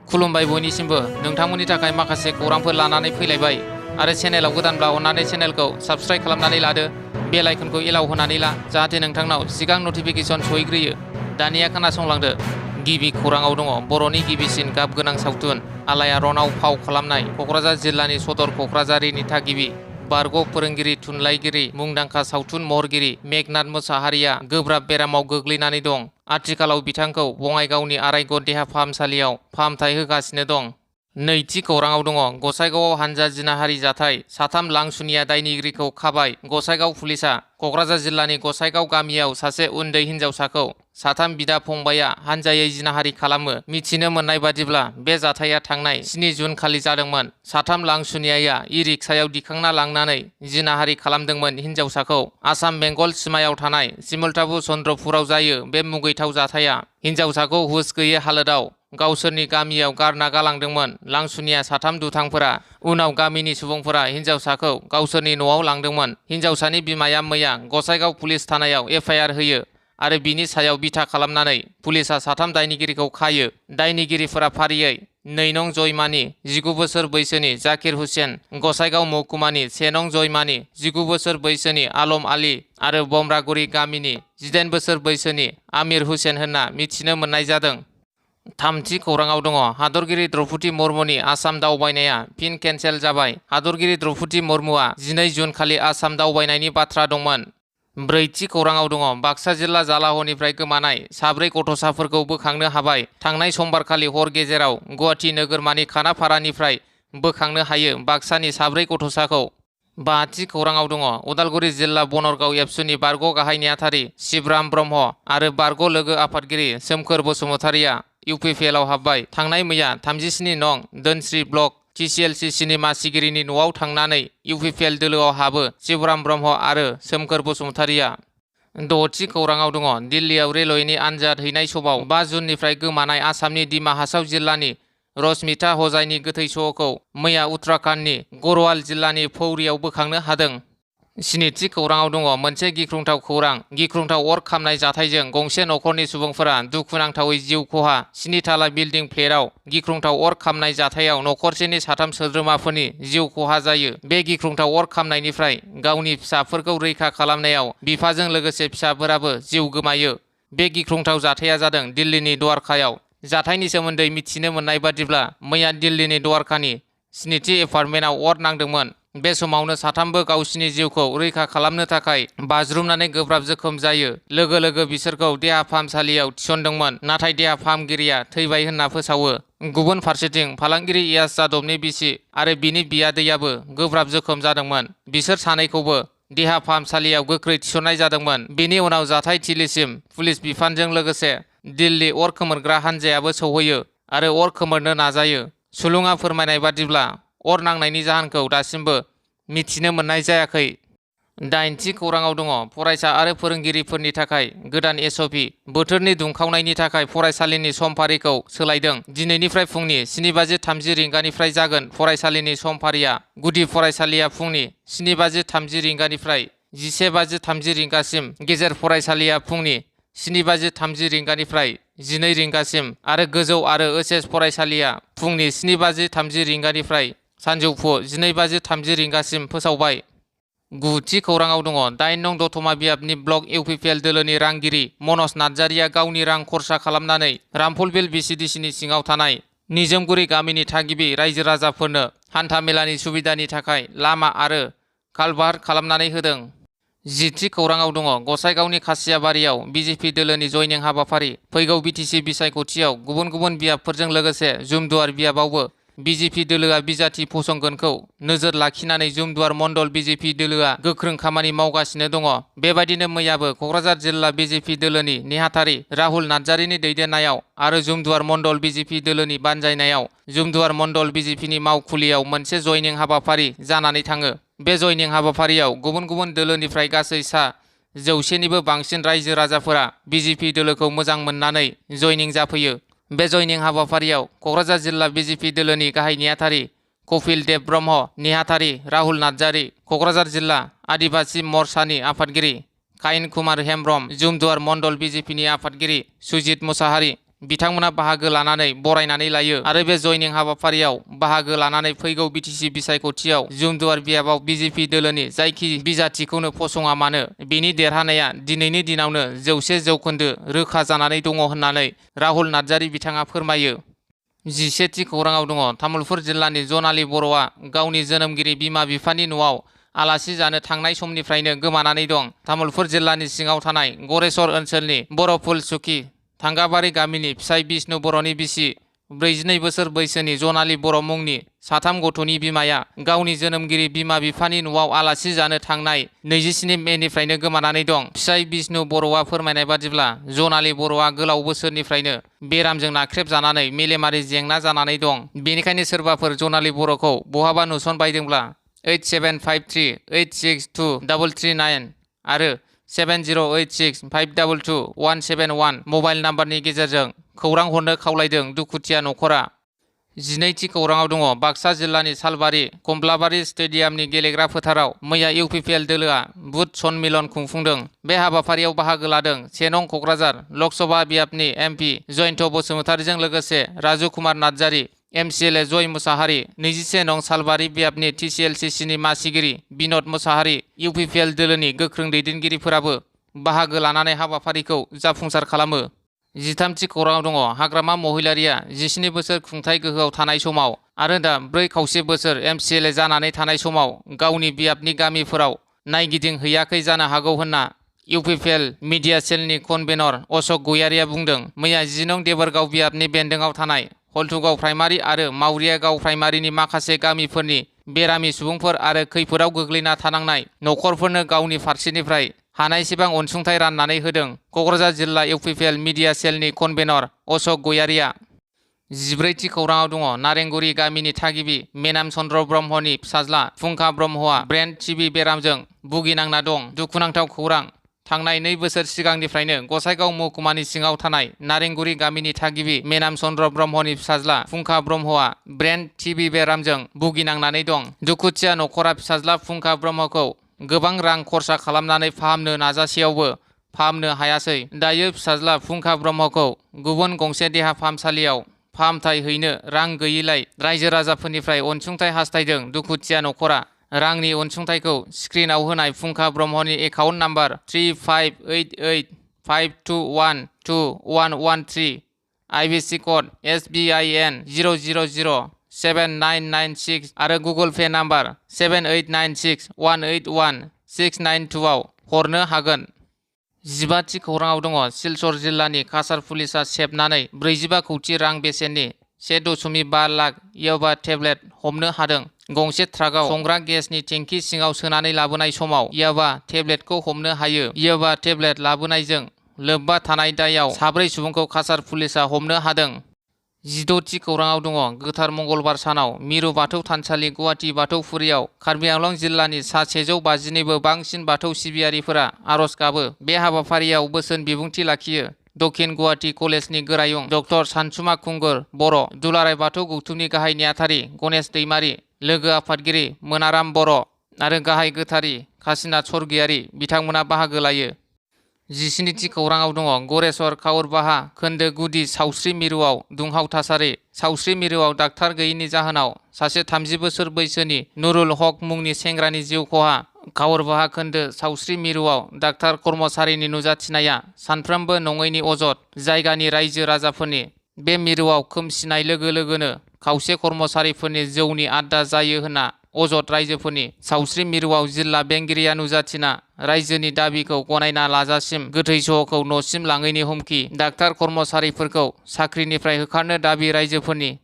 खुलुमबाय बयनिसिमबो नोंथांमोननि थाखाय माखासे खौरांफोर लानानै फैलायबाय आरो चेनेलाव गोदानब्ला अन्नानै चेनेलखौ साबस्क्राइब खालामनानै लादो बेल आइकनखौ एलाव होनानै ला जाहाथे नोंथांनाव सिगां नटिफिकेसन सहैग्रोयो। दानिया खोनासंलांदो। गिबि खौराङाव दङ बर'नि गिबिसिन गाब गोनां सावथुन आलायारनाव फाव खालामनाय क'क्राझार जिल्लानि सदर क'क्राझारिनि थागिबि बारग' फोरोंगिरि थुनलाइगिरि मुंदांखा सावथुन महरगिरि मेघनाथ मोसाहारिया गोब्राब बेरामाव गोग्लैनानै दं। आथिखालाव बिथांखौ बङाइगावनि आरायग' देहा फाहामसालियाव फाहामथाय होगासिनो दं। नैथि खौराङाव दङ गसाइगावआव हानजा जिनाहारि जाथाय साथाम लांसुनिया दायनिगिरिखौ खाबाय। गसाइगाव पुलिसआ क'क्राझार जिल्लानि गसाइगाव गामियाव सासे उन्दै हिन्जावसाखौ साथाम बिदा फंबाया हानजायै जिनाहारि खालामो। मिथिनो मोननाय बादिब्ला बे जाथाया थांनाय 7 जुन खालि जादोंमोन। साथाम लांसुनियाया इ-रिक्सायाव दिखांना लांनानै जिनाहारि खालामदोंमोन हिन्जावसाखौ। आसाम बेंगल सिमायाव थानाय सिमलताबु चन्द्रपुराव जायो बे मुगैथाव जाथाया। हिन्जावसाखौ हुस गैयै हालोदाव गावसोरनि गामियाव गारना गालांदोंमोन लांसुनिया साथाम दुथांफोरा। उनाव गामिनि सुबुंफोरा हिन्जावसाखौ गावसोरनि न'आव लांदोंमोन। हिन्जावसानि बिमाया मैया गसाइगाव पुलिस थानायाव एफ.आइ.आर. होयो आरो बिनि सायाव बिथा खालामनानै पुलिसआ साथाम दायनिगिरिखौ खायो। दायनिगिरिफोरा फारियै 2 नं जयमानि 19 बोसोर बैसोनि जाकिर हुसेन, गसाइगाव महकुमानि 1 नं जयमानि 19 बोसोर बैसोनि आलम आली आरो बमब्रागुरि गामिनि 18 बोसोर बैसोनि आमिर हुसेन होनना मिथिनो मोननाय जादों। थामथि खौराङाव दङ हादरगिरि द्रौपदी मुर्मुनि आसाम दावबायनाया फिन केन्सेल जाबाय। हादरगिरि द्रौपदी मुर्मुआ 12 जुन खालि आसाम दावबायनायनि बाथ्रा दंमोन। ब्रैथि खौराङाव दङ बाक्सा जिल्ला जालाहनिफ्राय गोमानाय 4 गथ'साफोरखौ बोखांनो हाबाय। थांनाय समबारखालि हर गेजेराव गुवाहाटि नोगोरमानि खानाफारानिफ्राय बोखांनो हायो बाक्सानि 4 गथ'साखौ। बाथि खौराङाव दङ उदालगुरि जिल्ला बनरगाव एबसुनि बारग' गाहाय नेहाथारि शिबराम ब्रह्म आरो बारग' लोगो आफादगिरि सोमखोर बसुमतारिया इउ.पि.पि.एल.आव हाबबाय। थांनाय मैया 37 नं धोनस्री ब्लक TCLCCनि मासिगिरिनि न'आव थांनानै इउ.पि.पि.एल. दोलोआव हाबो शिबराम ब्रह्म आरो सोमखोर बसुमतारिया। द'थि खौराङाव दङ दिल्लीयाव रेलवेनि आनजाद हैनाय समाव 5 जुननिफ्राय गोमानाय आसामनि दिमा हासाव जिल्लानि रश्मिता हजाइनि गोथै सह'खौ मैया उत्तराखन्डनि गढ़वाल जिल्लानि पौरियाव बोखांनो हादों। स्निथि खौराङाव दङ मोनसे गिख्रंथाव खौरां। गिख्रंथाव अर खामनाय जाथायजों गंसे नखरनि सुबुंफोरा दुखुनांथावै जिउ खहा। 7 थाला बिल्डिं फ्लेटआव गिख्रंथाव अर खामनाय जाथायाव नखरसेनि 3 सोद्रोमाफोरनि जिउ खहा जायो। बे गिख्रंथाव अर खामनायनिफ्राय गावनि फिसाफोरखौ रैखा खालामनायाव बिफाजों लोगोसे फिसाफोराबो जिउ गोमायो। बे गिख्रंथाव जाथाया जादों दिल्लीनि द्वारकायाव। जाथायनि सोमोन्दै मिथिनो मोननाय बादिब्ला मैया दिल्लीनि द्वारकानि 7थि एपार्टमेन्टआव अर नांदोंमोन। बे समावनो साथामबो गावसिनि जिउखौ रैखा खालामनो थाखाय बाज्रुमनानै गोब्राब जोखोम जायो। लोगो लोगो बिसोरखौ देहा फाहामसालियाव थिसनदोंमोन नाथाय देहा फाहामगिरिया थैबाय होनना फोसावो। गुबुन फारसेथिं फालांगिरि इयाज जादबनि बिसि आरो बिनि बियादैयाबो गोब्राब जोखोम जादोंमोन। बिसोर सानैखौबो देहा फाहामसालियाव गोख्रै थिसननाय जादोंमोन। बेनि उनाव जाथाय थिलिसिम पुलिस बिफानजों लोगोसे दिल्ली अर खोमोरग्रा हानजायाबो सौहैयो आरो अर खोमोरनो नाजायो। सुलुङा फोरमायनाय बादिब्ला अर नांनायनि जाहोनखौ दासिमबो मिथिनो मोननाय जायाखै। 8थि खौराङाव दङ फरायसा आरो फोरोंगिरिफोरनि थाखाय गोदान एस.अ.पि. बोथोरनि दुंखावनायनि थाखाय फरायसालिनि समफारिखौ सोलायदों। दिनैनिफ्राय फुंनि 7:30 रिंगानिफ्राय जागोन फरायसालिनि समफारिया। गुदि फरायसालिया फुंनि 7:30 रिंगानिफ्राय 11:30 रिंगासिम, गेजेर फरायसालिया फुंनि 7:30 रिंगानिफ्राय 12 रिंगासिम आरो गोजौ आरो ओइस.एस. फरायसालिया फुंनि 7:30 रिंगानिफ्राय सानजौफु 12:30 रिंगासिम फोसावबाय। 9थि खौराङाव दङ 8 नं दतमा बियाबनि ब्लक इउ.पि.पि.एल. दोलोनि रांगिरि मनज नार्जारिया गावनि रां खरसा खालामनानै रामफलबिल VCDCनि सिङाव थानाय निजोमगुरि गामिनि थागिबि रायजो राजाफोरनो हान्था मेलानि सुबिदानि थाखाय लामा आरो कालभार्ट खालामनानै होदों। 10थि खौराङाव दङ गसाइगावनि खासियाबारियाव BJP दोलोनि जयनिं हाबाफारि। फैगौ BTC बिसायख'थियाव गुबुन गुबुन बियाबफोरजों लोगोसे जुमदुवार बियाबावबो BJP दोलोआ बिजाथि फसंगोनखौ नोजोर लाखिनानै जुमदुवार मण्डल BJP दोलोआ गोख्रों खामानि मावगासिनो दङ। बेबायदिनो मैयाबो क'क्राझार जिल्ला BJP दोलोनि नेहाथारि राहुल नार्जारिनि दैदेननायाव आरो जुमदुवार मण्डल BJP दोलोनि बानजायनायाव जुमदुवार मण्डल BJPनि मावखुलियाव मोनसे जयनिं हाबाफारि जानानै थाङो। बे जयनिं हाबाफारियाव गुबुन गुबुन दोलोनिफ्राय गासै 100निबो बांसिन रायजो राजाफोरा BJP दोलोखौ मोजां मोननानै जयनिं जाफैयो। बे जयनिं हाबाफारियाव क'क्राझार जिल्ला BJP दोलोनि गाहाय नेहाथारि कपिल देब ब्रह्म, नेहाथारि राहुल नार्जारि, क'क्राझार जिल्ला आदिबासि मर्चानि आफादगिरि काइन कुमार हेम्ब्रम, जुमदुवार मण्डल BJPनि आफादगिरि सुजित मुसाहारि, बिथांमोना बाहागो लानानै बरायनानै लायो आरो बे जयनिं हाबाफारियाव बाहागो लानानै फैगौ बिटिसि बिसायख'थियाव जुमदुवार बियाबाव बिजेपि दोलोनि जायखि बिजाथिखौनो फसङा मानो बेनि देरहानाया दिनैनि दिनावनो 100% रोखा जानानै दङ होननानै राहुल नार्जारी बिथाङा फोरमायो। 11थि खौराङाव दङ तामुलपुर जिल्लानि जनाली बर'आ गावनि जोनोमगिरि बिमा बिफानि न'आव आलासि जानो थांनाय समनिफ्रायनो गोमानानै दं। तामुलपुर जिल्लानि सिङाव थानाय गरेस्वर ओनसोलनि बर'फुल सुखि थांगाबारि गामिनि फिसाय बिष्णु बर'नि बिसि 42 बोसोर बैसोनि जनाली बर' मुंनि 3 गथ'नि बिमाया गावनि जोनोमगिरि बिमा बिफानि न'आव आलासि जानो थांनाय 27 मेनिफ्रायनो गोमानानै दं। फिसाय बिष्णु बर'आ फोरमायनाय बादिब्ला जनाली बर'आ गोलाव बोसोरनिफ्रायनो बेरामजों नाख्रेबजानानै मेलेमारि जेंना जानानै दं। बेनिखायनो सोरबाफोर जनाली बर'खौ बहाबा नुसनबायदोंब्ला 8753862339 आरो 7086522171 मबाइल नाम्बारनि गेजेरजों खौरां हरनो खावलायदों दुखुथिया नखरा। 12थि खौराङाव दङ बाक्सा जिल्लानि सालबारि कमलाबारि स्टेडियामनि गेलेग्रा फोथाराव मैया इउपिपिएल दोलोआ बुथ सन्मिलन खुंफुंदों। बे हाबाफारियाव बाहागो लादों 1 नं क'क्राझार लकसभा बियाबनि एमपि जयन्त बसुमतारीजों लोगोसे राजु कुमार नार्जारी, एमसिएलए जय मुसाहारि, 21 नं सालबारि बियाबनि टिसिएलसिसिनि मासिगिरि बिन'द मुसाहारि, इउपिपिएल दोलोनि गोख्रों दैदेनगिरिफोराबो बाहागो लानानै हाबाफारिखौ जाफुंसार खालामो। 13थि खौराङाव दङ हाग्रामा महिलारिया 17 बोसोर खुंथाय गोहोआव थानाय समाव आरो दा 4 बोसोर एमसिएलए जानानै थानाय समाव गावनि बियाबनि गामिफोराव नायगिदिंहैयाखै जानो हागौ होनना इउपिपिएल मिडिया सेलनि कनभेनर अशक गयारिया बुंदों। मैया 10 नं देबोरगाव बियाबनि बेन्दोंआव थानाय हलथुगाव प्राइमारि आरो मावरिया गाव प्राइमारिनि माखासे गामिफोरनि बेरामि सुबुंफोर आरो खैफोदाव गोग्लैना थानांनाय नखरफोरनो गावनि फारसेनिफ्राय हानायसेबां अनसुंथाइ राननानै होदों क'क्राझार जिल्ला इउपिपिएल मिडिया सेलनि कनभेनर अशक गयारिया। 14थि खौराङाव दङ नारेंगुरि गामिनि थागिबि मेनाम चन्द्र ब्रह्मनि फिसाज्ला फुंखा ब्रह्मआ ब्रेन टिबि बेरामजों भुगिनांना दं। दुखुनांथाव खौरां थांनाय 2 बोसोर सिगांनिफ्रायनो गसाइगाव महकुमानि सिङाव थानाय नारेंगुरि गामिनि थागिबि मेनाम चन्द्र ब्रह्मनि फिसाज्ला फुंखा ब्रह्मआ ब्रेन टिबि बेरामजों भुगिनांनानै दं। दुखुथिया नखरा फिसाज्ला फुंखा ब्रह्मखौ गोबां रां खरसा खालामनानै फाहामनो नाजासेयावबो फाहामनो हायासै। दायो फिसाज्ला फुंखा ब्रह्मखौ गुबुन गंसे देहा फाहामसालियाव फाहामथाय हैनो रां गैयैलाय रायजो राजाफोरनिफ्राय अनसुंथाइ हास्थायदों दुखुथिया नखरा। रांनि अनसुंथाइखौ स्क्रिनाव होनाय फुंखा ब्रह्मनि एकाउन्ट नाम्बार 358852121113 आइबिसि कड SBIN 0007996 आरो गुगोल पे नाम्बार 7896181692 आव हरनो हागोन। 15थि खौराङाव दङ सिलचर जिल्लानि काछार पुलिसा सेबनानै 45 कौटि रां बेसेननि 1.5 लाख याबा टेब्लेट हमनो हादों। गंसे ट्राकआव संग्रा गेसनि टेंकि सिङाव सोनानै लाबोनाय समाव याबा टेब्लेटखौ हमनो हायो। याबा टेब्लेट लाबोनायजों लोब्बा थानाय दायाव 4 सुबुंखौ काछार पुलिसा हमनो हादों। 16थि खौराङाव दङ गोथार मंगलबार सानाव मिरु बाथौ थानसालि गुवाहाटी बाथौफुरियाव कार्बि आंलं जिल्लानि सा 150निबो बांसिन बाथौ सिबियारिफोरा आरज गाबो। बे हाबाफारियाव बोसोन बिबुंथि लाखियो दक्षिण गुवाहाटी कलेजनि गोरायुं डक्टर सानसुमा खुंगुर बर', दुलाराय बाथौ गौथुमनि गाहाय नेहाथारि गणेश दैमारि, लोगो आफादगिरि मोनाराम बर' आरो गाहाय गोथारि काशिनाथ स्वर्गियारि बिथांमोना बाहागो लायो। 17थि खौराङाव दङ गरेस्वर काउरबाहा खोन्दो गुदि सावस्रि मिरुआव दुंहाव थासारि। सावस्रि मिरुआव डाक्टार गैयिनि जाहोनाव सासे 30 बोसोर बैसोनि नुरुल हक मुंनि सेंग्रानि जिउ खहा। काउरबाहा खोन्दो सावस्रि मिरुआव डाक्टार कर्मचारिनि नुजाथिनाया सानफ्रोमबो नङैनि अजद। जायगानि रायजो राजाफोरनि बे मिरुआव खोमसिनाय लोगो लोगोनो खावसे कर्मचारिफोरनि जौनि आड्डा जायो होनना अजद रायजोफोरनि। सावस्रि मिरुआव जिल्ला बेंगिरिया नुजाथिना रायजोनि दाबिखौ गनायना लाजासिम गोथै सहखौ न'सिम लाङैनि हुमखि। डाक्टार कर्मचारिफोरखौ साख्रिनिफ्राय होखारनो दाबि रायजोफोरनि।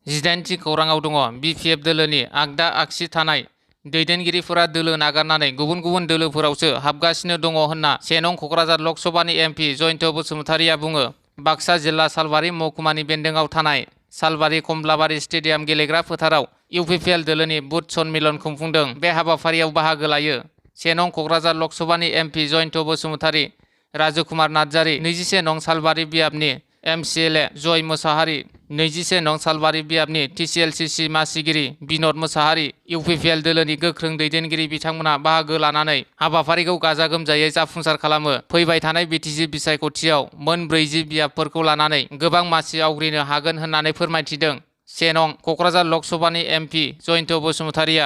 18थि खौराङाव दङ बिपिएफ दोलोनि आगदा आगसि थानाय दैदेनगिरिफोरा दोलो नागारनानै गुबुन गुबुन दोलोफोरावसो हाबगासिनो दङ होनना 1 नं क'क्राझार लकसभानि एमपि जयन्त बसुमतारीया बुङो। बाक्सा जिल्ला सालबारि महकुमानि बेन्दोंआव थानाय सालबारि कमलाबारि स्टेडियाम गेलेग्रा फोथाराव इउपिपिएल दोलोनि बुथ सन्मिलन खुंफुंदों। बे हाबाफारियाव बाहागो लायो 1 नं क'क्राझार लकसभानि एमपि जयन्त बसुमतारी, राजु कुमार नार्जारी, 21 नं सालबारि बियाबनि MCLA जय मोसाहारि, 21 नं सालबारि बियाबनि TCLCC मासिगिरि बिनद मोसाहारि, UPPL दोलोनि गोख्रों दैदेनगिरि बिथांमोना बाहागो लानानै हाबाफारिखौ गाजा गोमजायै जाफुंसार खालामो। फैबाय थानाय BTC बिसायख'थियाव मोन 40 बियाबफोरखौ लानानै गोबां मासि आवग्रिनो हागोन होननानै फोरमायथिदों। 1 नं क'क्राझार लक सभानि MP जयन्त बसुमतारिया